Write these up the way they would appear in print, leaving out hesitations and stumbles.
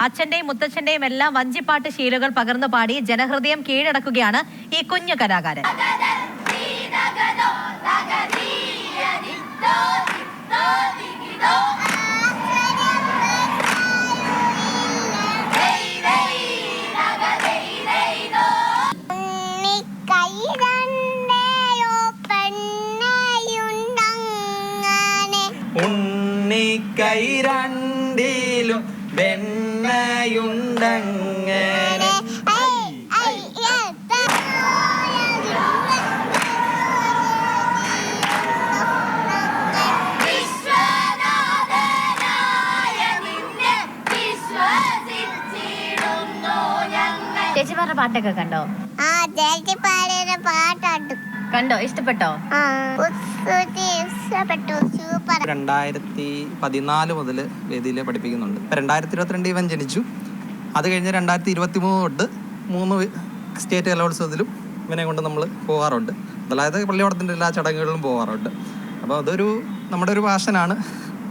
അച്ഛന്റെയും മുത്തച്ഛന്റെയും എല്ലാം വഞ്ചിപ്പാട്ട് ശീലുകൾ പകർന്നു പാടി ജനഹൃദയം കീഴടക്കുകയാണ് ഈ കുഞ്ഞു കലാകാരൻ. ഉണ്ണിക്കൈരണ്ടിലും വെണ്ണയുണ്ടങ്ങനെ. ചേച്ചിമാരുടെ പാട്ടൊക്കെ കണ്ടോ? കണ്ടോ? ഇഷ്ടപ്പെട്ടോ? 2014 മുതൽ വേദിയിൽ പഠിപ്പിക്കുന്നുണ്ട്. 2022 ഇവൻ ജനിച്ചു. അത് കഴിഞ്ഞ് 2023 തൊട്ട് 3 സ്റ്റേറ്റ് കലോത്സവത്തിലും ഇവനെ കൊണ്ട് നമ്മൾ പോകാറുണ്ട്. അതായത് പള്ളിയോടത്തിൻ്റെ എല്ലാ ചടങ്ങുകളിലും പോകാറുണ്ട്. അപ്പോൾ അതൊരു നമ്മുടെ ഒരു പാഷനാണ്,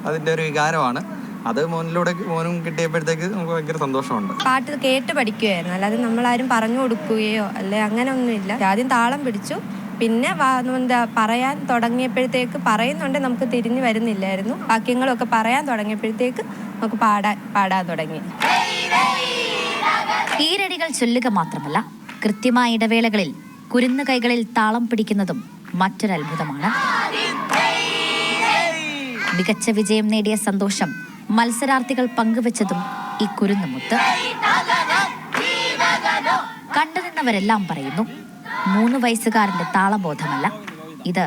അതിൻ്റെ ഒരു വികാരമാണ്. അത് മോനും കിട്ടിയപ്പോഴത്തേക്ക് നമുക്ക് ഭയങ്കര സന്തോഷമുണ്ട്. പാട്ട് കേട്ട് പഠിക്കുകയായിരുന്നു, അല്ലാതെ നമ്മളാരും പറഞ്ഞു കൊടുക്കുകയോ അല്ലെ അങ്ങനെ ഒന്നുമില്ല. ആദ്യം താളം പിടിച്ചു, പിന്നെ പറയാൻ തുടങ്ങിയപ്പോഴത്തേക്ക് പറയുന്നുണ്ട് നമുക്ക് തിരിഞ്ഞു വരുന്നില്ലായിരുന്നു. വാക്യങ്ങളൊക്കെ പറയാൻ തുടങ്ങിയപ്പോഴത്തേക്ക് നമുക്ക് പാടാൻ തുടങ്ങി. ഈരടികൾ ചൊല്ലുക മാത്രമല്ല, കൃത്യമായ ഇടവേളകളിൽ കുരുന്നു കൈകളിൽ താളം പിടിക്കുന്നതും മറ്റൊരത്ഭുതമാണ്. മികച്ച വിജയം നേടിയ സന്തോഷം മത്സരാർത്ഥികൾ പങ്കുവച്ചതും ഈ കുരുന്നുമുത്ത്. കണ്ടുനിന്നവരെല്ലാം പറയുന്നു, 3 വയസ്സുകാരന്റെ താളബോധമല്ല, ഇത്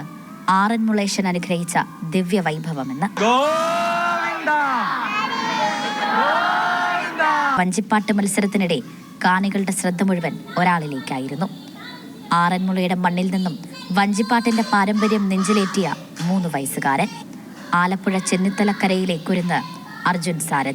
ആറന്മുളേശൻ അനുഗ്രഹിച്ച ദിവ്യ വൈഭവമെന്ന്. വഞ്ചിപ്പാട്ട് മത്സരത്തിനിടെ കാണികളുടെ ശ്രദ്ധ മുഴുവൻ ഒരാളിലേക്കായിരുന്നു. ആറന്മുളയുടെ മണ്ണിൽ നിന്നും വഞ്ചിപ്പാട്ടിന്റെ പാരമ്പര്യം നെഞ്ചിലേറ്റിയ 3 വയസ്സുകാരൻ. ആലപ്പുഴ ചെന്നിത്തലക്കരയിലെ കുരുന്ന് അർജുൻ സാരഥി.